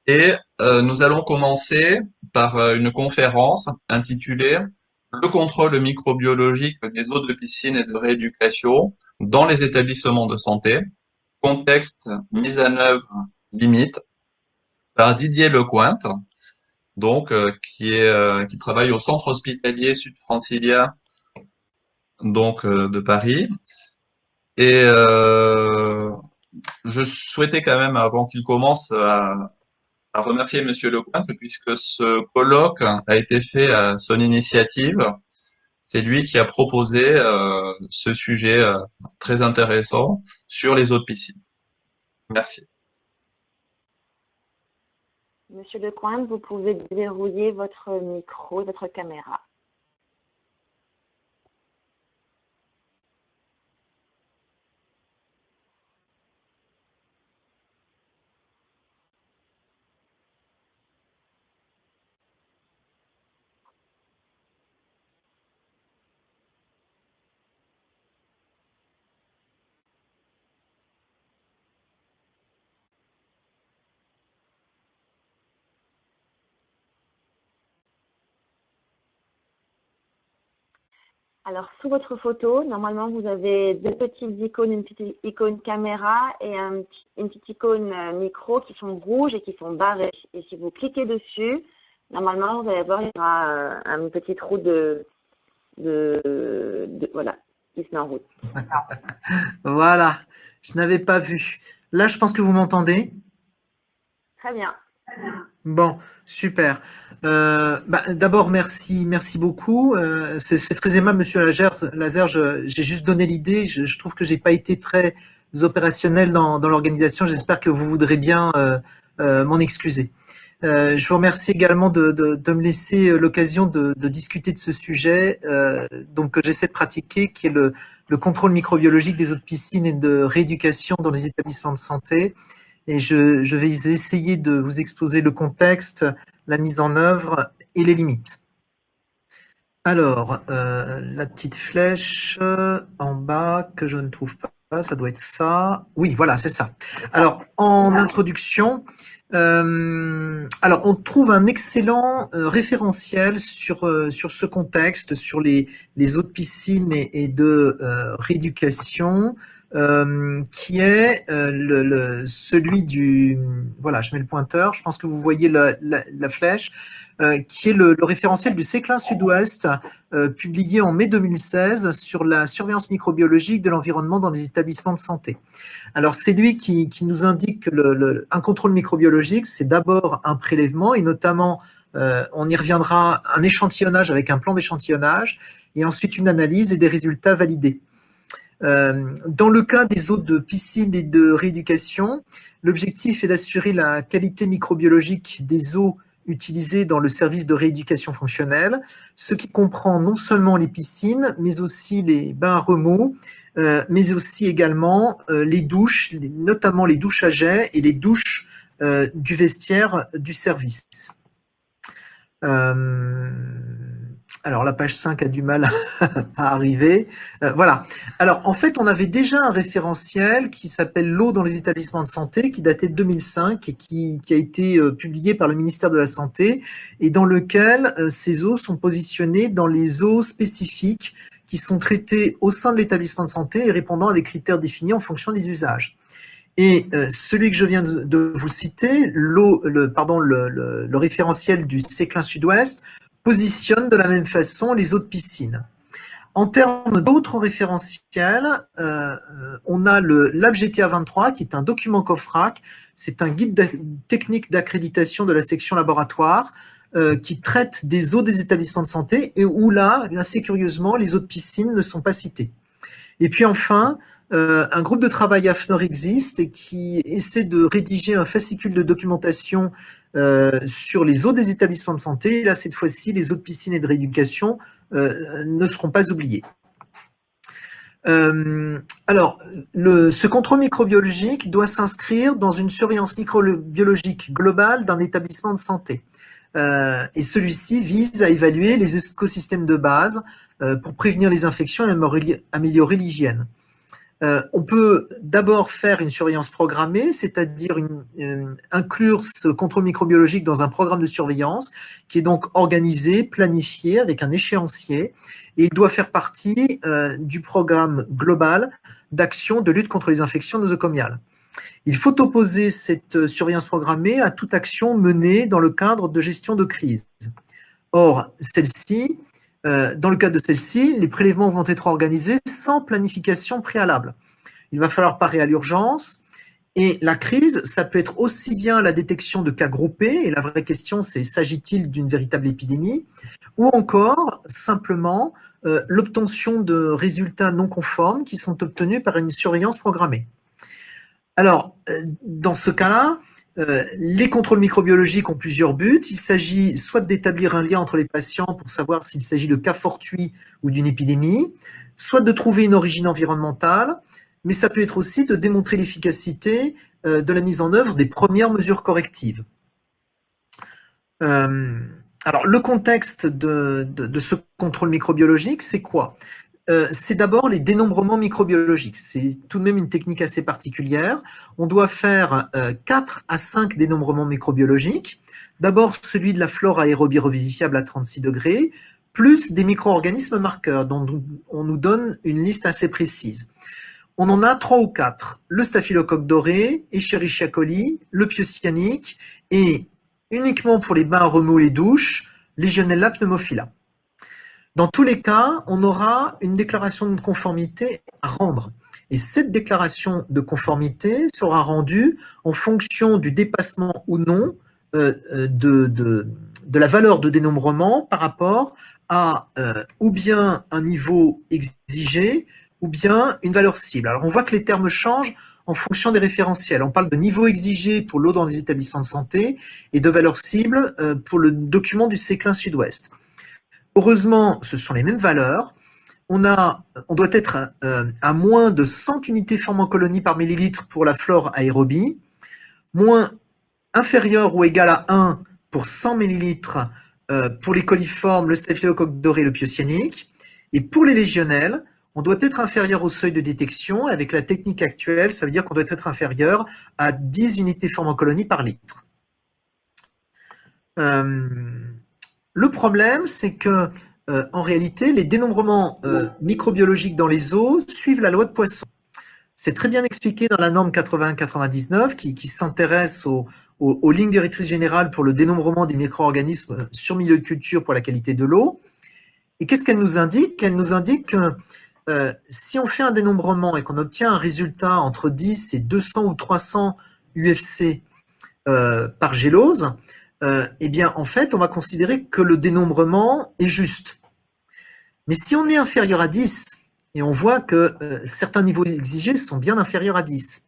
Et nous allons commencer par une conférence intitulée Le contrôle microbiologique des eaux de piscine et de rééducation dans les établissements de santé, contexte, mise en œuvre, limite, par Didier Lecointe, donc qui travaille au centre hospitalier sud-francilien de Paris. Et je souhaitais quand même, avant qu'il commence, à remercier Monsieur Lecointe, puisque ce colloque a été fait à son initiative. C'est lui qui a proposé ce sujet très intéressant sur les eaux de piscine. Merci. Monsieur Lecointe, vous pouvez déverrouiller votre micro et votre caméra. Alors, sous votre photo, normalement, vous avez deux petites icônes, une petite icône caméra et une petite icône micro qui sont rouges et qui sont barrées. Et si vous cliquez dessus, normalement, vous allez voir, il y aura un petit trou voilà, qui se met en route. Voilà, je n'avais pas vu. Là, je pense que vous m'entendez. Très bien. Bon, super. D'abord, merci beaucoup. C'est très aimable, Monsieur Lazer. J'ai juste donné l'idée. Je trouve que j'ai pas été très opérationnel dans l'organisation. J'espère que vous voudrez bien m'en excuser. Je vous remercie également de me laisser l'occasion de discuter de ce sujet donc que j'essaie de pratiquer, qui est le contrôle microbiologique des eaux de piscine et de rééducation dans les établissements de santé. Et je vais essayer de vous exposer le contexte, la mise en œuvre et les limites. Alors, la petite flèche en bas que je ne trouve pas, ça doit être ça. Oui, voilà, c'est ça. Alors, en introduction, alors on trouve un excellent référentiel sur ce contexte, sur les eaux de piscine et de rééducation, qui est celui du... Voilà, je mets le pointeur, je pense que vous voyez la flèche, qui est le référentiel du Séclin Sud-Ouest, publié en mai 2016 sur la surveillance microbiologique de l'environnement dans les établissements de santé. Alors, c'est lui qui nous indique que un contrôle microbiologique, c'est d'abord un prélèvement, et notamment, on y reviendra, un échantillonnage avec un plan d'échantillonnage, et ensuite une analyse et des résultats validés. Dans le cas des eaux de piscine et de rééducation, l'objectif est d'assurer la qualité microbiologique des eaux utilisées dans le service de rééducation fonctionnelle, ce qui comprend non seulement les piscines, mais aussi les bains à remous, mais aussi également les douches, notamment les douches à jet et les douches du vestiaire du service. Alors, la page 5 a du mal à arriver. Voilà. Alors, en fait, on avait déjà un référentiel qui s'appelle l'eau dans les établissements de santé, qui datait de 2005 et qui a été publié par le ministère de la Santé, et dans lequel ces eaux sont positionnées dans les eaux spécifiques qui sont traitées au sein de l'établissement de santé et répondant à des critères définis en fonction des usages. Et celui que je viens de vous citer, le référentiel du Séclin Sud-Ouest, positionne de la même façon les eaux de piscine. En termes d'autres référentiels, on a le LabGTA 23, qui est un document COFRAC. C'est un guide technique d'accréditation de la section laboratoire qui traite des eaux des établissements de santé et où là, assez curieusement, les eaux de piscine ne sont pas citées. Et puis enfin, un groupe de travail AFNOR existe et qui essaie de rédiger un fascicule de documentation sur les eaux des établissements de santé. Et là, cette fois-ci, les eaux de piscine et de rééducation ne seront pas oubliées. Alors, ce contrôle microbiologique doit s'inscrire dans une surveillance microbiologique globale d'un établissement de santé. Et celui-ci vise à évaluer les écosystèmes de base pour prévenir les infections et améliorer l'hygiène. On peut d'abord faire une surveillance programmée, c'est-à-dire inclure ce contrôle microbiologique dans un programme de surveillance qui est donc organisé, planifié avec un échéancier, et il doit faire partie du programme global d'action de lutte contre les infections nosocomiales. Il faut opposer cette surveillance programmée à toute action menée dans le cadre de gestion de crise. Or, dans le cadre de celle-ci, les prélèvements vont être organisés sans planification préalable. Il va falloir parer à l'urgence. Et la crise, ça peut être aussi bien la détection de cas groupés, et la vraie question, c'est s'agit-il d'une véritable épidémie, ou encore simplement l'obtention de résultats non conformes qui sont obtenus par une surveillance programmée. Alors, dans ce cas-là, les contrôles microbiologiques ont plusieurs buts. Il s'agit soit d'établir un lien entre les patients pour savoir s'il s'agit de cas fortuits ou d'une épidémie, soit de trouver une origine environnementale, mais ça peut être aussi de démontrer l'efficacité de la mise en œuvre des premières mesures correctives. Alors, le contexte de ce contrôle microbiologique, c'est quoi? C'est d'abord les dénombrements microbiologiques. C'est tout de même une technique assez particulière. On doit faire 4 à 5 dénombrements microbiologiques. D'abord celui de la flore aérobie revivifiable à 36 degrés, plus des micro-organismes marqueurs dont on nous donne une liste assez précise. On en a 3 ou 4. Le staphylocoque doré, Escherichia coli, le piocyannique et, uniquement pour les bains à remous et les douches, Legionella pneumophila. Dans tous les cas, on aura une déclaration de conformité à rendre. Et cette déclaration de conformité sera rendue en fonction du dépassement ou non de la valeur de dénombrement par rapport à ou bien un niveau exigé ou bien une valeur cible. Alors on voit que les termes changent en fonction des référentiels. On parle de niveau exigé pour l'eau dans les établissements de santé et de valeur cible pour le document du Séclin Sud-Ouest. Heureusement, ce sont les mêmes valeurs. On doit être à moins de 100 unités pharmacolonie par millilitre pour la flore aérobie, inférieur ou égal à 1 pour 100 millilitres pour les coliformes, le staphylocoque doré et le piocyannique. Et pour les légionnelles, on doit être inférieur au seuil de détection. Avec la technique actuelle, ça veut dire qu'on doit être inférieur à 10 unités pharmacolonie par litre. Le problème, c'est que, en réalité, les dénombrements microbiologiques dans les eaux suivent la loi de Poisson. C'est très bien expliqué dans la norme 81-99 qui s'intéresse aux lignes directrices générales pour le dénombrement des micro-organismes sur milieu de culture pour la qualité de l'eau. Et qu'est-ce qu'elle nous indique? Elle nous indique que si on fait un dénombrement et qu'on obtient un résultat entre 10 et 200 ou 300 UFC par gélose, eh bien, en fait, on va considérer que le dénombrement est juste. Mais si on est inférieur à 10, et on voit que certains niveaux exigés sont bien inférieurs à 10,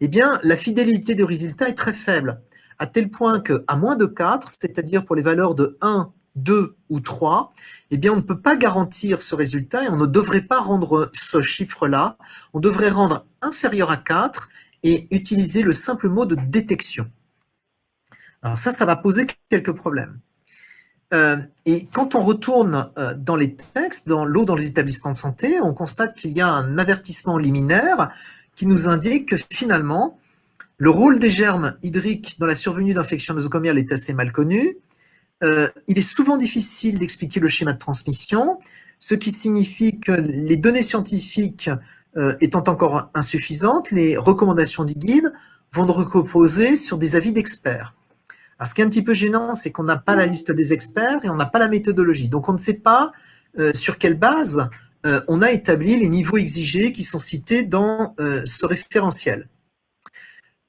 eh bien, la fidélité du résultat est très faible, à tel point qu'à moins de 4, c'est-à-dire pour les valeurs de 1, 2 ou 3, eh bien, on ne peut pas garantir ce résultat et on ne devrait pas rendre ce chiffre-là. On devrait rendre inférieur à 4 et utiliser le simple mot de détection. Alors ça va poser quelques problèmes. Et quand on retourne dans les textes, dans l'eau dans les établissements de santé, on constate qu'il y a un avertissement liminaire qui nous indique que finalement, le rôle des germes hydriques dans la survenue d'infections nosocomiales est assez mal connu. Il est souvent difficile d'expliquer le schéma de transmission, ce qui signifie que les données scientifiques étant encore insuffisantes, les recommandations du guide vont reposer sur des avis d'experts. Alors, ce qui est un petit peu gênant, c'est qu'on n'a pas la liste des experts et on n'a pas la méthodologie. Donc, on ne sait pas sur quelle base on a établi les niveaux exigés qui sont cités dans ce référentiel.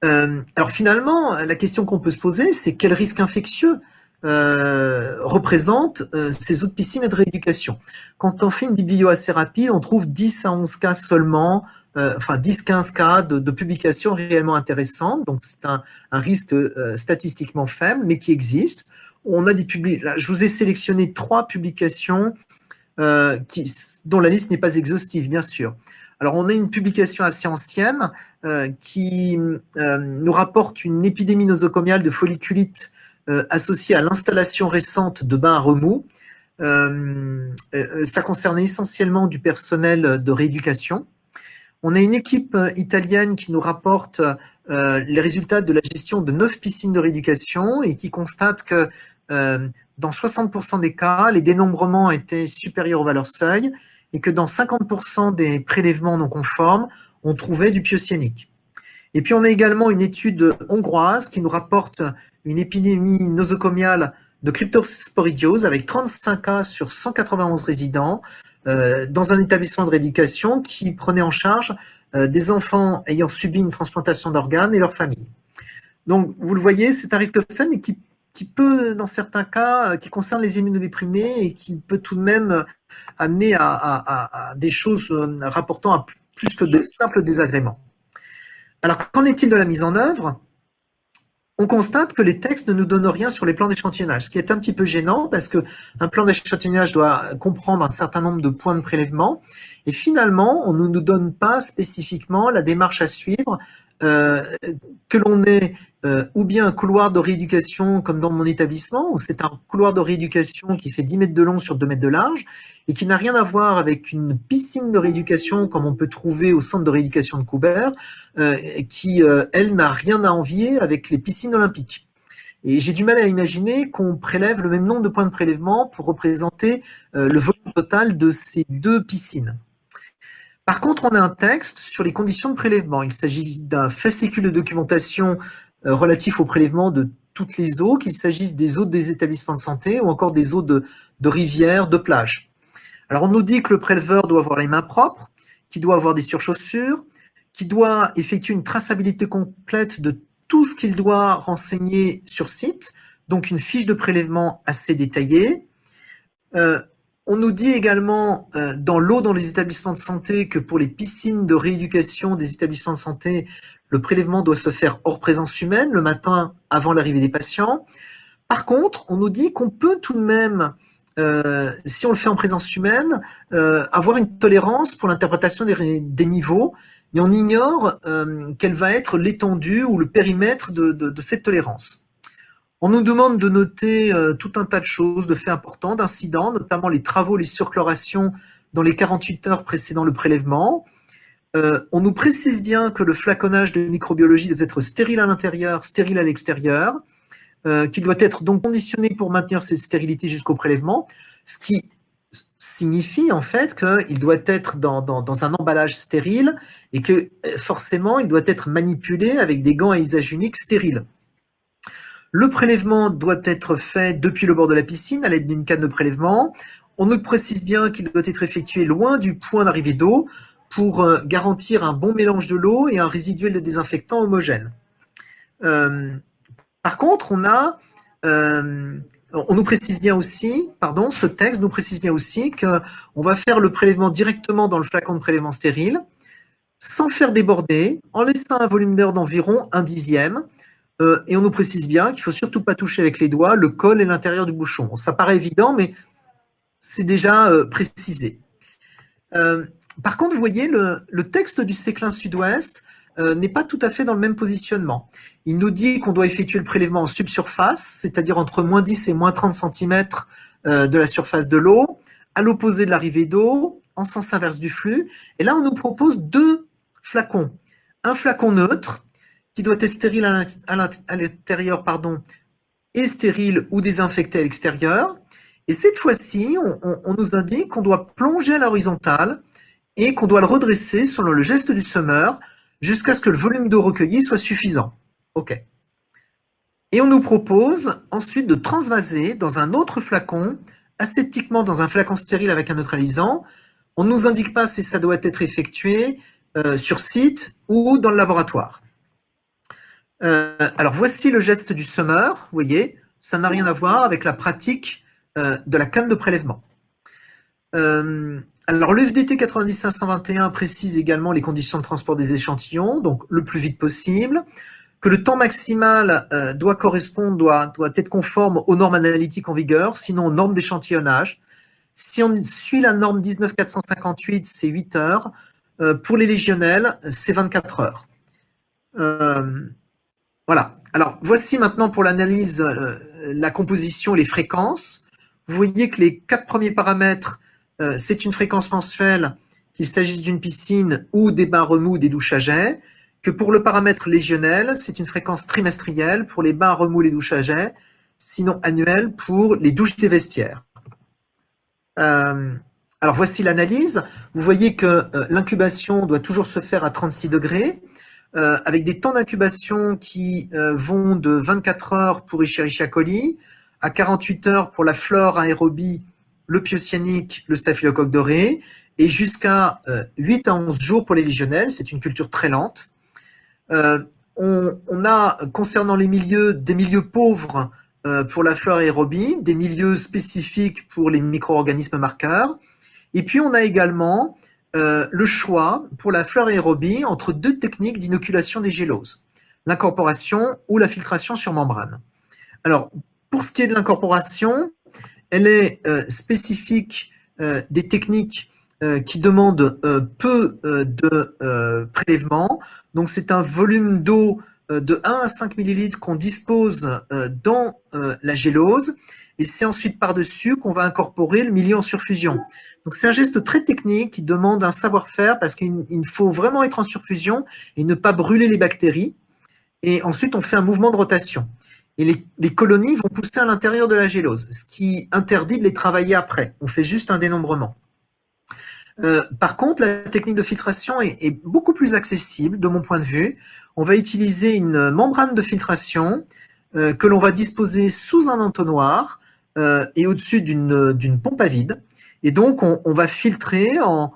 Alors, finalement, la question qu'on peut se poser, c'est quel risque infectieux représentent ces eaux de piscine et de rééducation. Quand on fait une biblio assez rapide, on trouve 10 à 11 cas seulement, enfin 10-15 cas de publications réellement intéressantes, donc c'est un risque statistiquement faible, mais qui existe. On a des je vous ai sélectionné 3 publications dont la liste n'est pas exhaustive, bien sûr. Alors, on a une publication assez ancienne qui nous rapporte une épidémie nosocomiale de folliculite associée à l'installation récente de bains à remous. Ça concernait essentiellement du personnel de rééducation. On a une équipe italienne qui nous rapporte les résultats de la gestion de 9 piscines de rééducation et qui constate que dans 60% des cas, les dénombrements étaient supérieurs aux valeurs seuil et que dans 50% des prélèvements non conformes, on trouvait du pyocyanique. Et puis on a également une étude hongroise qui nous rapporte une épidémie nosocomiale de cryptosporidiose avec 35 cas sur 191 résidents dans un établissement de rééducation qui prenait en charge des enfants ayant subi une transplantation d'organes et leurs familles. Donc, vous le voyez, c'est un risque faible, mais qui peut, dans certains cas, qui concerne les immunodéprimés et qui peut tout de même amener à des choses rapportant à plus que de simples désagréments. Alors, qu'en est-il de la mise en œuvre? On constate que les textes ne nous donnent rien sur les plans d'échantillonnage, ce qui est un petit peu gênant parce qu'un plan d'échantillonnage doit comprendre un certain nombre de points de prélèvement et finalement, on ne nous donne pas spécifiquement la démarche à suivre, que l'on ait ou bien un couloir de rééducation comme dans mon établissement, où c'est un couloir de rééducation qui fait 10 mètres de long sur 2 mètres de large et qui n'a rien à voir avec une piscine de rééducation comme on peut trouver au centre de rééducation de Coubert, qui, elle, n'a rien à envier avec les piscines olympiques. Et j'ai du mal à imaginer qu'on prélève le même nombre de points de prélèvement pour représenter le volume total de ces 2 piscines. Par contre, on a un texte sur les conditions de prélèvement. Il s'agit d'un fascicule de documentation relatif au prélèvement de toutes les eaux, qu'il s'agisse des eaux des établissements de santé ou encore des eaux de rivières, de plages. Alors, on nous dit que le préleveur doit avoir les mains propres, qu'il doit avoir des surchaussures, qu'il doit effectuer une traçabilité complète de tout ce qu'il doit renseigner sur site, donc une fiche de prélèvement assez détaillée. On nous dit également dans l'eau dans les établissements de santé que pour les piscines de rééducation des établissements de santé, le prélèvement doit se faire hors présence humaine, le matin avant l'arrivée des patients. Par contre, on nous dit qu'on peut tout de même, si on le fait en présence humaine, avoir une tolérance pour l'interprétation des niveaux, mais on ignore quelle va être l'étendue ou le périmètre de cette tolérance. On nous demande de noter tout un tas de choses, de faits importants, d'incidents, notamment les travaux, les surchlorations dans les 48 heures précédant le prélèvement. On nous précise bien que le flaconnage de microbiologie doit être stérile à l'intérieur, stérile à l'extérieur, qu'il doit être donc conditionné pour maintenir cette stérilité jusqu'au prélèvement, ce qui signifie en fait qu'il doit être dans un emballage stérile et que forcément il doit être manipulé avec des gants à usage unique stériles. Le prélèvement doit être fait depuis le bord de la piscine à l'aide d'une canne de prélèvement. On nous précise bien qu'il doit être effectué loin du point d'arrivée d'eau pour garantir un bon mélange de l'eau et un résiduel de désinfectant homogène. Par contre, on nous précise bien aussi, ce texte nous précise bien aussi qu'on va faire le prélèvement directement dans le flacon de prélèvement stérile, sans faire déborder, en laissant un volume d'air d'environ 1/10. Et on nous précise bien qu'il ne faut surtout pas toucher avec les doigts le col et l'intérieur du bouchon. Ça paraît évident, mais c'est déjà précisé. Par contre, vous voyez, le texte du Séclin Sud-Ouest n'est pas tout à fait dans le même positionnement. Il nous dit qu'on doit effectuer le prélèvement en subsurface, c'est-à-dire entre -10 et -30 cm de la surface de l'eau, à l'opposé de l'arrivée d'eau, en sens inverse du flux. Et là, on nous propose 2 flacons. Un flacon neutre, qui doit être stérile à l'intérieur, et stérile ou désinfecté à l'extérieur. Et cette fois-ci, on nous indique qu'on doit plonger à l'horizontale et qu'on doit le redresser selon le geste du semeur jusqu'à ce que le volume d'eau recueilli soit suffisant. OK. Et on nous propose ensuite de transvaser dans un autre flacon, aseptiquement dans un flacon stérile avec un neutralisant. On ne nous indique pas si ça doit être effectué sur site ou dans le laboratoire. Alors voici le geste du semeur, vous voyez, ça n'a rien à voir avec la pratique de la canne de prélèvement. Alors le FDT 90521 précise également les conditions de transport des échantillons, donc le plus vite possible, que le temps maximal doit être conforme aux normes analytiques en vigueur, sinon aux normes d'échantillonnage. Si on suit la norme 19458, c'est 8 heures. Pour les légionelles, c'est 24 heures. Voilà. Alors, voici maintenant pour l'analyse la composition et les fréquences. Vous voyez que les 4 premiers paramètres, c'est une fréquence mensuelle qu'il s'agisse d'une piscine ou des bains remous ou des douches à jet, que pour le paramètre légionnel, c'est une fréquence trimestrielle pour les bains remous, les douches à jet, sinon annuelle pour les douches des vestiaires. Alors voici l'analyse. Vous voyez que l'incubation doit toujours se faire à 36 degrés, avec des temps d'incubation qui vont de 24 heures pour Escherichia coli, à 48 heures pour la flore aérobie, le pyocyanique, le staphylocoque doré, et jusqu'à 8 à 11 jours pour les légionnelles. C'est une culture très lente. On a, concernant les milieux, des milieux pauvres pour la flore aérobie, des milieux spécifiques pour les micro-organismes marqueurs. Et puis, on a également le choix pour la flore aérobie entre deux techniques d'inoculation des géloses, l'incorporation ou la filtration sur membrane. Alors, pour ce qui est de l'incorporation, elle est spécifique des techniques qui demandent peu de prélèvement. Donc, c'est un volume d'eau de 1 à 5 millilitres qu'on dispose dans la gélose, et c'est ensuite par-dessus qu'on va incorporer le milieu en surfusion. Donc, c'est un geste très technique qui demande un savoir-faire parce qu'il faut vraiment être en surfusion et ne pas brûler les bactéries. Et ensuite, on fait un mouvement de rotation. Et les colonies vont pousser à l'intérieur de la gélose, ce qui interdit de les travailler après. On fait juste un dénombrement. Par contre, la technique de filtration est beaucoup plus accessible de mon point de vue. On va utiliser une membrane de filtration que l'on va disposer sous un entonnoir et au-dessus d'une pompe à vide. Et donc, on va filtrer en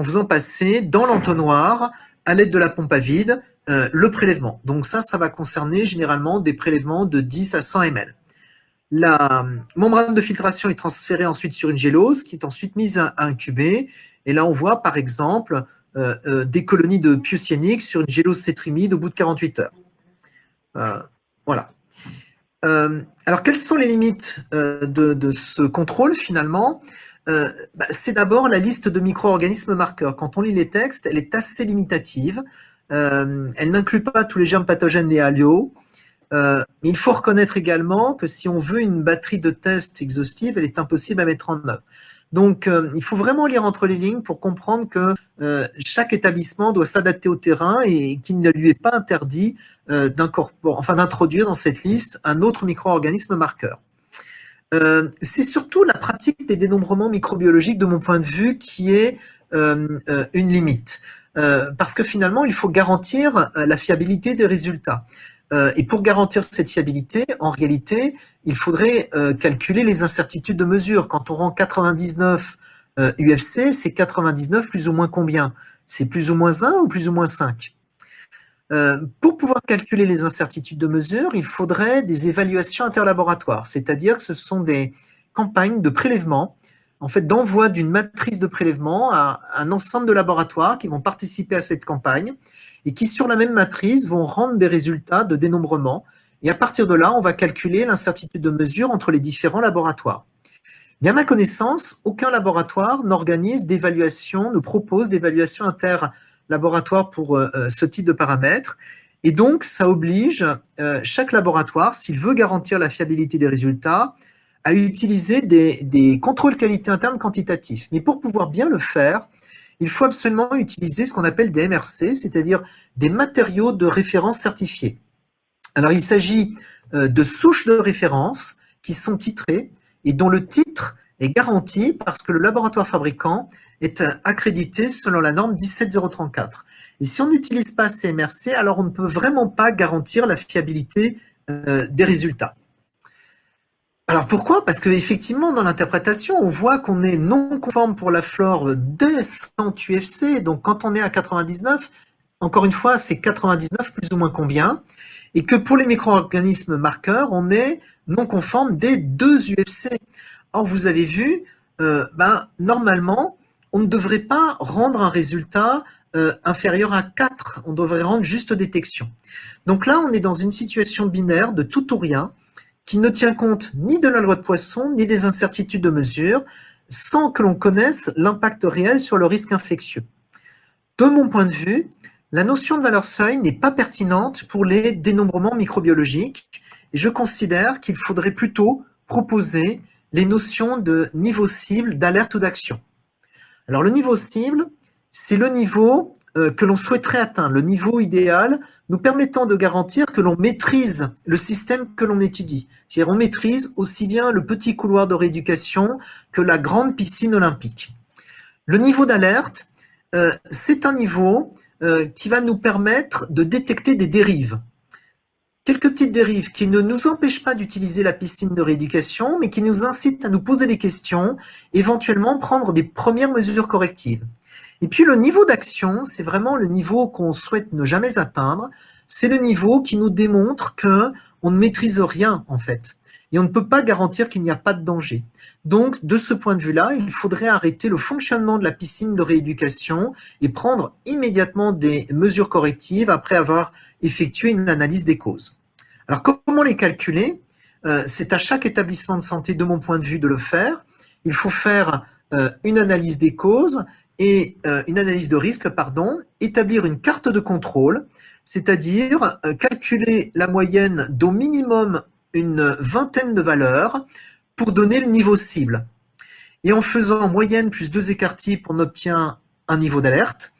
faisant passer dans l'entonnoir, à l'aide de la pompe à vide, le prélèvement. Donc ça va concerner généralement des prélèvements de 10 à 100 ml. La membrane de filtration est transférée ensuite sur une gélose qui est ensuite mise à incuber. Et là, on voit par exemple des colonies de pyocyanique sur une gélose cétrimide au bout de 48 heures. Voilà. Alors, quelles sont les limites de ce contrôle finalement? C'est d'abord la liste de micro-organismes marqueurs. Quand on lit les textes, elle est assez limitative. Elle n'inclut pas tous les germes pathogènes des alliaux. Il faut reconnaître également que si on veut une batterie de tests exhaustive, elle est impossible à mettre en œuvre. Donc, il faut vraiment lire entre les lignes pour comprendre que chaque établissement doit s'adapter au terrain et qu'il ne lui est pas interdit d'introduire dans cette liste un autre micro-organisme marqueur. C'est surtout la pratique des dénombrements microbiologiques, de mon point de vue, qui est une limite. Parce que finalement, il faut garantir la fiabilité des résultats. Et pour garantir cette fiabilité, en réalité, il faudrait calculer les incertitudes de mesure. Quand on rend 99 UFC, c'est 99 plus ou moins combien? C'est plus ou moins 1 ou plus ou moins 5? Pour pouvoir calculer les incertitudes de mesure, il faudrait des évaluations interlaboratoires, c'est-à-dire que ce sont des campagnes de prélèvement, en fait d'envoi d'une matrice de prélèvement à un ensemble de laboratoires qui vont participer à cette campagne et qui, sur la même matrice, vont rendre des résultats de dénombrement. Et à partir de là, on va calculer l'incertitude de mesure entre les différents laboratoires. Mais à ma connaissance, aucun laboratoire n'organise d'évaluation, ne propose d'évaluation interlaboratoire pour ce type de paramètres. Et donc, ça oblige chaque laboratoire, s'il veut garantir la fiabilité des résultats, à utiliser des contrôles qualité interne quantitatifs. Mais pour pouvoir bien le faire, il faut absolument utiliser ce qu'on appelle des MRC, c'est-à-dire des matériaux de référence certifiés. Alors, il s'agit de souches de référence qui sont titrées et dont le titre est garanti parce que le laboratoire fabricant est accrédité selon la norme 17034. Et si on n'utilise pas ces MRC, alors on ne peut vraiment pas garantir la fiabilité des résultats. Alors pourquoi? Parce qu'effectivement, dans l'interprétation, on voit qu'on est non conforme pour la flore dès 100 UFC. Donc quand on est à 99, encore une fois, c'est 99 plus ou moins combien? Et que pour les micro-organismes marqueurs, on est non conforme dès 2 UFC. Or, vous avez vu, normalement, on ne devrait pas rendre un résultat inférieur à 4. On devrait rendre juste détection. Donc là, on est dans une situation binaire de tout ou rien, qui ne tient compte ni de la loi de Poisson, ni des incertitudes de mesure, sans que l'on connaisse l'impact réel sur le risque infectieux. De mon point de vue, la notion de valeur seuil n'est pas pertinente pour les dénombrements microbiologiques, et je considère qu'il faudrait plutôt proposer les notions de niveau cible, d'alerte ou d'action. Alors le niveau cible, c'est le niveau que l'on souhaiterait atteindre, le niveau idéal nous permettant de garantir que l'on maîtrise le système que l'on étudie. C'est-à-dire on maîtrise aussi bien le petit couloir de rééducation que la grande piscine olympique. Le niveau d'alerte, c'est un niveau qui va nous permettre de détecter des dérives. Quelques petites dérives qui ne nous empêchent pas d'utiliser la piscine de rééducation, mais qui nous incitent à nous poser des questions, éventuellement prendre des premières mesures correctives. Et puis le niveau d'action, c'est vraiment le niveau qu'on souhaite ne jamais atteindre. C'est le niveau qui nous démontre que on ne maîtrise rien en fait. Et on ne peut pas garantir qu'il n'y a pas de danger. Donc, de ce point de vue-là, il faudrait arrêter le fonctionnement de la piscine de rééducation et prendre immédiatement des mesures correctives après avoir effectué une analyse des causes. Alors, comment les calculer? C'est à chaque établissement de santé, de mon point de vue, de le faire. Il faut faire une analyse des causes et une analyse de risque, pardon, établir une carte de contrôle, c'est-à-dire calculer la moyenne d'au minimum une vingtaine de valeurs pour donner le niveau cible. Et en faisant moyenne plus 2 écarts types, on obtient un niveau d'alerte,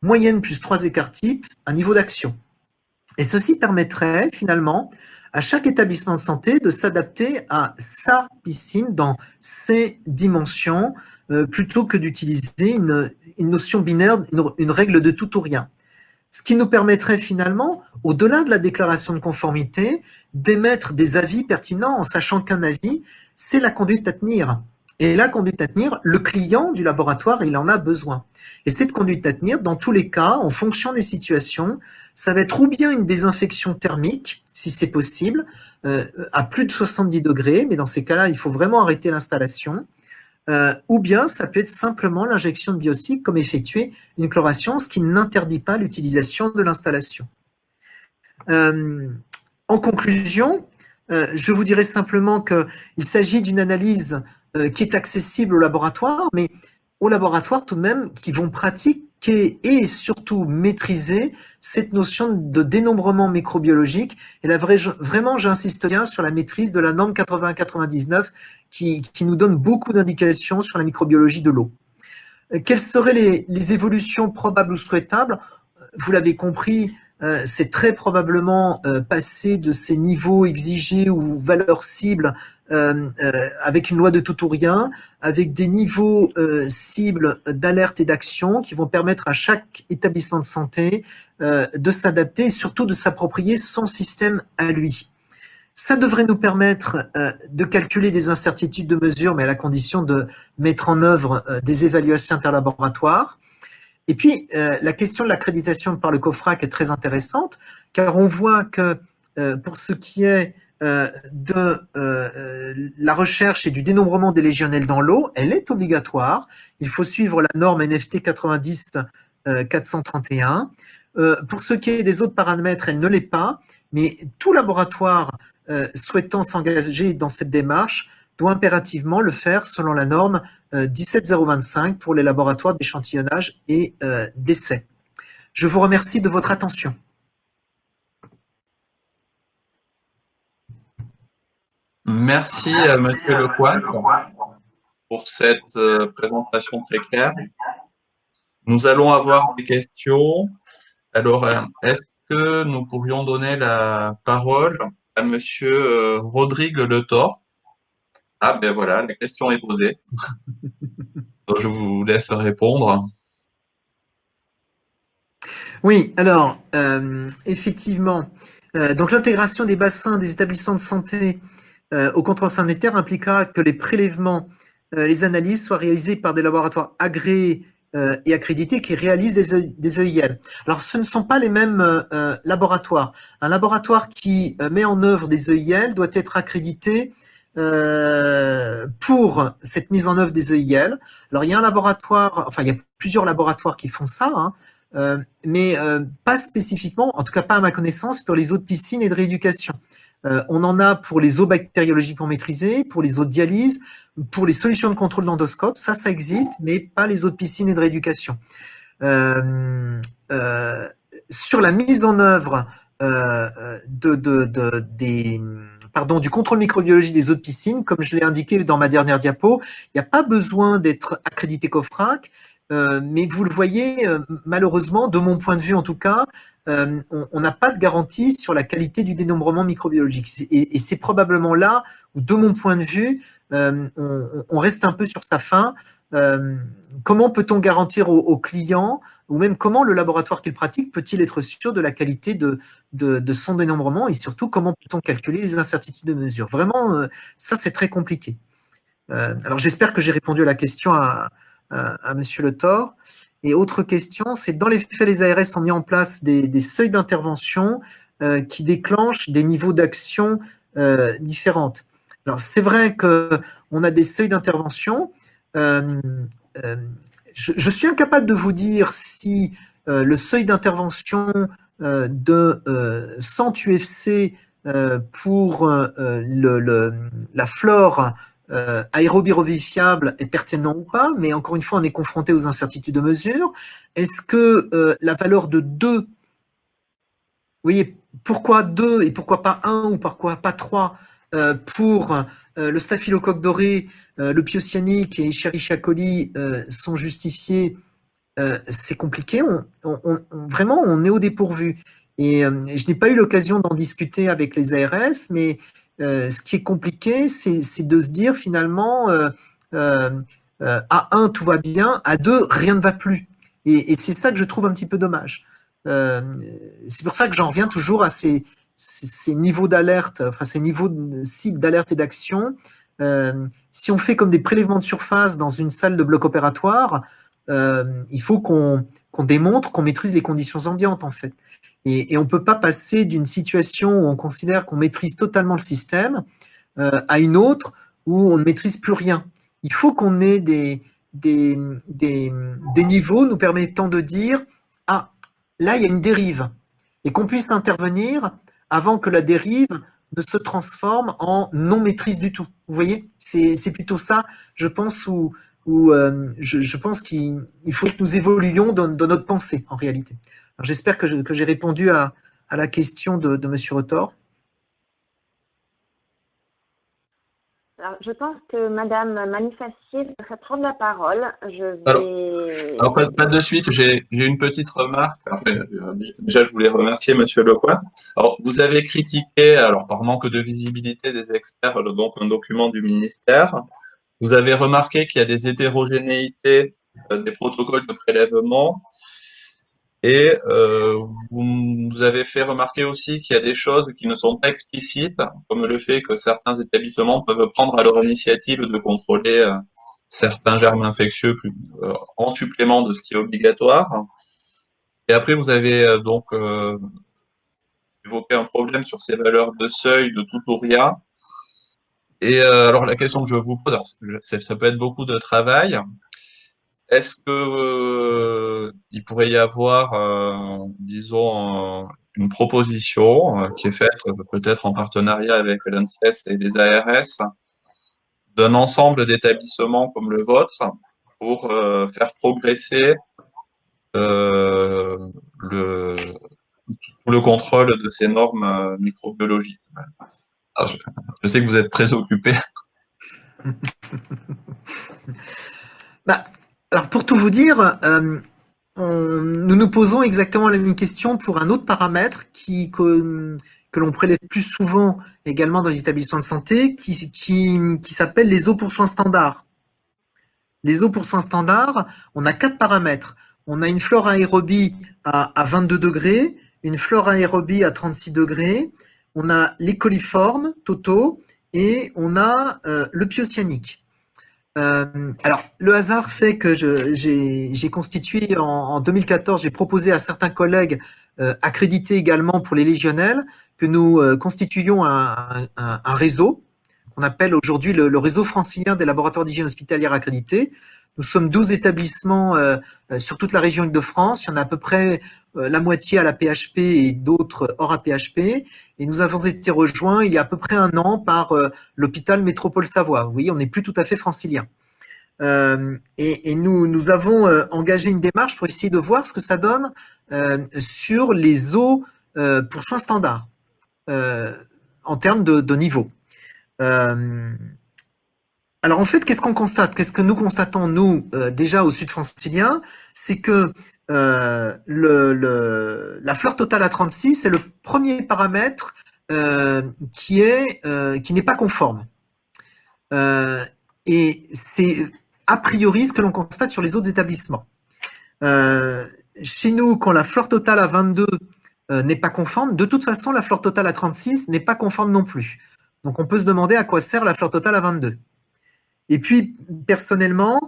moyenne plus 3 écarts types, un niveau d'action. Et ceci permettrait finalement à chaque établissement de santé de s'adapter à sa piscine dans ses dimensions, plutôt que d'utiliser une notion binaire, une règle de tout ou rien. Ce qui nous permettrait finalement, au-delà de la déclaration de conformité, d'émettre des avis pertinents en sachant qu'un avis, c'est la conduite à tenir. Et la conduite à tenir, le client du laboratoire, il en a besoin. Et cette conduite à tenir, dans tous les cas, en fonction des situations, ça va être ou bien une désinfection thermique, si c'est possible, à plus de 70 degrés, mais dans ces cas-là, il faut vraiment arrêter l'installation, ou bien ça peut être simplement l'injection de biocides comme effectuer une chloration, ce qui n'interdit pas l'utilisation de l'installation. En conclusion, je vous dirais simplement qu'il s'agit d'une analyse qui est accessible au laboratoire, mais au laboratoire tout de même qui vont pratiquer et surtout maîtriser cette notion de dénombrement microbiologique. Et là, vraiment, j'insiste bien sur la maîtrise de la norme 80-99 qui nous donne beaucoup d'indications sur la microbiologie de l'eau. Quelles seraient les évolutions probables ou souhaitables? Vous l'avez compris, c'est très probablement passer de ces niveaux exigés ou valeurs cibles avec une loi de tout ou rien, avec des niveaux cibles d'alerte et d'action qui vont permettre à chaque établissement de santé de s'adapter et surtout de s'approprier son système à lui. Ça devrait nous permettre de calculer des incertitudes de mesure, mais à la condition de mettre en œuvre des évaluations interlaboratoires. Et puis, la question de l'accréditation par le COFRAC est très intéressante, car on voit que pour ce qui est de la recherche et du dénombrement des légionnels dans l'eau, elle est obligatoire. Il faut suivre la norme NFT 90 431. Pour ce qui est des autres paramètres, elle ne l'est pas, mais tout laboratoire souhaitant s'engager dans cette démarche doit impérativement le faire selon la norme 17025 pour les laboratoires d'échantillonnage et d'essai. Je vous remercie de votre attention. Merci Monsieur Lecointre pour cette présentation très claire. Nous allons avoir des questions. Alors, est-ce que nous pourrions donner la parole à Monsieur Rodrigue Le Thor? Ah ben voilà, la question est posée. Donc, je vous laisse répondre. Oui, alors, effectivement, donc l'intégration des bassins des établissements de santé au contrôle sanitaire impliquera que les prélèvements, les analyses soient réalisées par des laboratoires agréés et accrédités qui réalisent des EIL. Alors, ce ne sont pas les mêmes laboratoires. Un laboratoire qui met en œuvre des EIL doit être accrédité pour cette mise en œuvre des EIL. Alors, il y a un laboratoire, enfin, il y a plusieurs laboratoires qui font ça, hein, mais pas spécifiquement, en tout cas pas à ma connaissance, pour les eaux de piscine et de rééducation. On en a pour les eaux bactériologiquement maîtrisées, pour les eaux de dialyse, pour les solutions de contrôle d'endoscope, ça existe, mais pas les eaux de piscine et de rééducation. Sur la mise en œuvre des pardon, du contrôle microbiologique des eaux de piscine, comme je l'ai indiqué dans ma dernière diapo, il n'y a pas besoin d'être accrédité COFRAC, mais vous le voyez, malheureusement, de mon point de vue en tout cas, on n'a pas de garantie sur la qualité du dénombrement microbiologique. Et c'est probablement là où, de mon point de vue, on reste un peu sur sa faim. Comment peut-on garantir aux clients, ou même comment le laboratoire qu'il pratique peut-il être sûr de la qualité de son dénombrement, et surtout comment peut-on calculer les incertitudes de mesure? Vraiment, ça c'est très compliqué. Alors j'espère que j'ai répondu à la question à Monsieur Le Thor. Et autre question, c'est dans les faits, les ARS ont mis en place des seuils d'intervention qui déclenchent des niveaux d'action différentes. Alors c'est vrai qu'on a des seuils d'intervention. Je suis incapable de vous dire si le seuil d'intervention de 100 UFC pour la flore aérobie revivifiable est pertinent ou pas, mais encore une fois, on est confronté aux incertitudes de mesure. Est-ce que la valeur de 2, vous voyez, pourquoi 2 et pourquoi pas 1 ou pourquoi pas 3 pour le staphylocoque doré, le piocyannique et Escherichia coli sont justifiés? C'est compliqué. Vraiment, on est au dépourvu. Et je n'ai pas eu l'occasion d'en discuter avec les ARS, mais ce qui est compliqué, c'est de se dire finalement, à 1, tout va bien, à 2, rien ne va plus. Et c'est ça que je trouve un petit peu dommage. C'est pour ça que j'en reviens toujours à ces niveaux d'alerte, enfin ces niveaux de cible d'alerte et d'action. Si on fait comme des prélèvements de surface dans une salle de bloc opératoire, il faut qu'on démontre qu'on maîtrise les conditions ambiantes, en fait. Et on ne peut pas passer d'une situation où on considère qu'on maîtrise totalement le système à une autre où on ne maîtrise plus rien. Il faut qu'on ait des niveaux nous permettant de dire « Ah, là, il y a une dérive » et qu'on puisse intervenir avant que la dérive ne se transforme en non-maîtrise du tout. Vous voyez, c'est plutôt ça, je pense, où je pense qu'il faut que nous évoluions dans notre pensée, en réalité. J'espère que j'ai répondu à la question de Monsieur Rotor. Alors, je pense que Madame Manifacier devrait prendre la parole. Alors pas de suite, j'ai une petite remarque. Enfin, déjà, je voulais remercier Monsieur Lecoin. Alors, vous avez critiqué, alors par manque de visibilité des experts, donc un document du ministère. Vous avez remarqué qu'il y a des hétérogénéités des protocoles de prélèvement. Et vous avez fait remarquer aussi qu'il y a des choses qui ne sont pas explicites, comme le fait que certains établissements peuvent prendre à leur initiative de contrôler certains germes infectieux en supplément de ce qui est obligatoire. Et après, vous avez donc évoqué un problème sur ces valeurs de seuil de tout ou rien. Et alors la question que je vous pose, alors, ça peut être beaucoup de travail. Est-ce que il pourrait y avoir, disons, une proposition qui est faite peut-être en partenariat avec l'ANSES et les ARS d'un ensemble d'établissements comme le vôtre pour faire progresser euh, le, le contrôle de ces normes microbiologiques? Alors, je sais que vous êtes très occupé. Bah, alors pour tout vous dire, nous nous posons exactement la même question pour un autre paramètre que l'on prélève plus souvent également dans les établissements de santé, qui s'appelle les eaux pour soins standards. Les eaux pour soins standards, on a 4 paramètres. On a une flore aérobie à 22 degrés, une flore aérobie à 36 degrés, on a les coliformes totaux et on a le piocyannique. Alors, le hasard fait que j'ai constitué en 2014, j'ai proposé à certains collègues accrédités également pour les légionnels que nous constituions un réseau qu'on appelle aujourd'hui le réseau francilien des laboratoires d'hygiène hospitalière accrédités. Nous sommes 12 établissements sur toute la région Île-de-France. Il y en a à peu près la moitié à la PHP et d'autres hors APHP. Et nous avons été rejoints il y a à peu près 1 an par l'hôpital Métropole Savoie. Vous voyez, on n'est plus tout à fait francilien. Et nous avons engagé une démarche pour essayer de voir ce que ça donne sur les eaux pour soins standards. en termes de niveau. Alors en fait, qu'est-ce qu'on constate? Qu'est-ce que nous constatons, nous, déjà au sud francilien? C'est que la fleur totale à 36 est le premier paramètre qui n'est pas conforme. Et c'est a priori ce que l'on constate sur les autres établissements. Chez nous, quand la fleur totale à 22 n'est pas conforme, de toute façon, la fleur totale à 36 n'est pas conforme non plus. Donc on peut se demander à quoi sert la fleur totale à 22. Et puis, personnellement,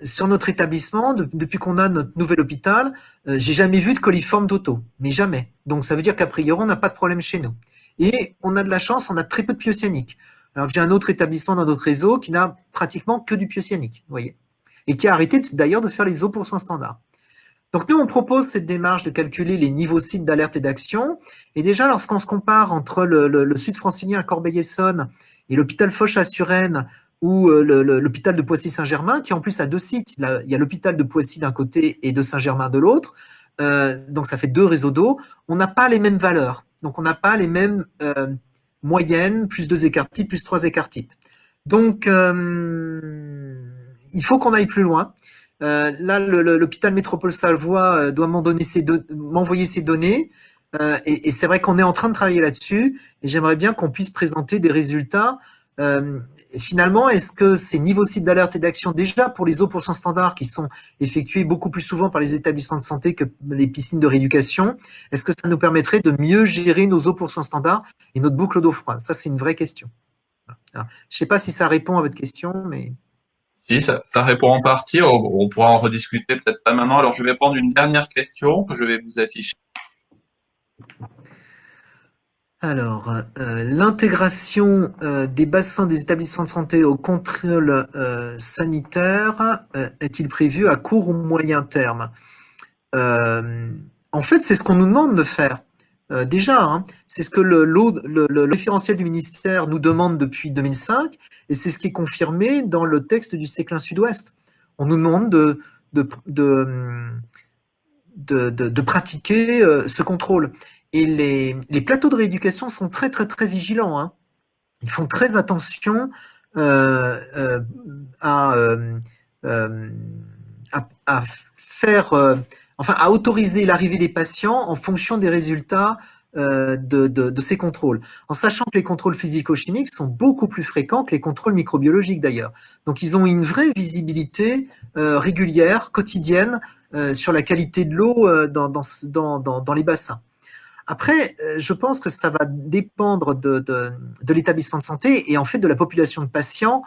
sur notre établissement, depuis qu'on a notre nouvel hôpital, j'ai jamais vu de coliforme d'auto, mais jamais. Donc ça veut dire qu'a priori, on n'a pas de problème chez nous. Et on a de la chance, on a très peu de pyocyanique. Alors que j'ai un autre établissement dans notre réseau qui n'a pratiquement que du pyocyanique, vous voyez, et qui a arrêté d'ailleurs de faire les eaux pour soins standards. Donc nous, on propose cette démarche de calculer les niveaux cibles d'alerte et d'action. Et déjà, lorsqu'on se compare entre le sud francilien à Corbeil-Essonnes et l'hôpital Foch à Suresnes ou l'hôpital de Poissy-Saint-Germain, qui en plus a deux sites, il y a l'hôpital de Poissy d'un côté et de Saint-Germain de l'autre, donc ça fait deux réseaux d'eau, on n'a pas les mêmes valeurs. Donc on n'a pas les mêmes moyennes, plus 2 écarts types, plus 3 écarts types. Donc il faut qu'on aille plus loin. Là, l'hôpital Métropole Savoie doit m'envoyer ses données. Et c'est vrai qu'on est en train de travailler là-dessus. Et j'aimerais bien qu'on puisse présenter des résultats. Finalement, est-ce que ces niveaux cibles d'alerte et d'action, déjà pour les eaux pour soins standards qui sont effectués beaucoup plus souvent par les établissements de santé que les piscines de rééducation, est-ce que ça nous permettrait de mieux gérer nos eaux pour soins standards et notre boucle d'eau froide? Ça, c'est une vraie question. Alors, je ne sais pas si ça répond à votre question, mais… Si, ça répond en partie. On pourra en rediscuter, peut-être pas maintenant. Alors, je vais prendre une dernière question que je vais vous afficher. Alors, l'intégration des bassins des établissements de santé au contrôle sanitaire est-il prévu à court ou moyen terme? En fait, c'est ce qu'on nous demande de faire. Déjà, hein, c'est ce que le référentiel du ministère nous demande depuis 2005, et c'est ce qui est confirmé dans le texte du Séclin Sud-Ouest. On nous demande de pratiquer ce contrôle. Et les plateaux de rééducation sont très, très, très vigilants. Hein. Ils font très attention à faire, à autoriser l'arrivée des patients en fonction des résultats de ces contrôles. En sachant que les contrôles physico-chimiques sont beaucoup plus fréquents que les contrôles microbiologiques d'ailleurs. Donc ils ont une vraie visibilité régulière, quotidienne, sur la qualité de l'eau dans les bassins. Après, je pense que ça va dépendre de l'établissement de santé et en fait de la population de patients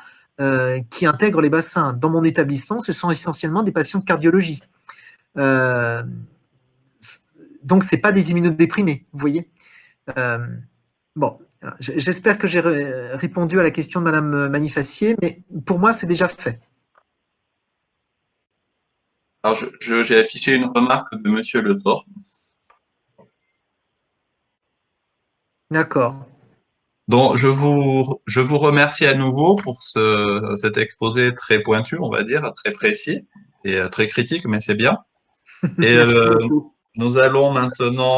qui intègrent les bassins. Dans mon établissement, ce sont essentiellement des patients de cardiologie. Donc, ce n'est pas des immunodéprimés, vous voyez. Bon, j'espère que j'ai répondu à la question de Madame Manifacier, mais pour moi, c'est déjà fait. Alors, j'ai affiché une remarque de Monsieur Le Thor. D'accord. Donc, je vous remercie à nouveau pour cet exposé très pointu, on va dire, très précis et très critique, mais c'est bien. Et Merci beaucoup. nous allons maintenant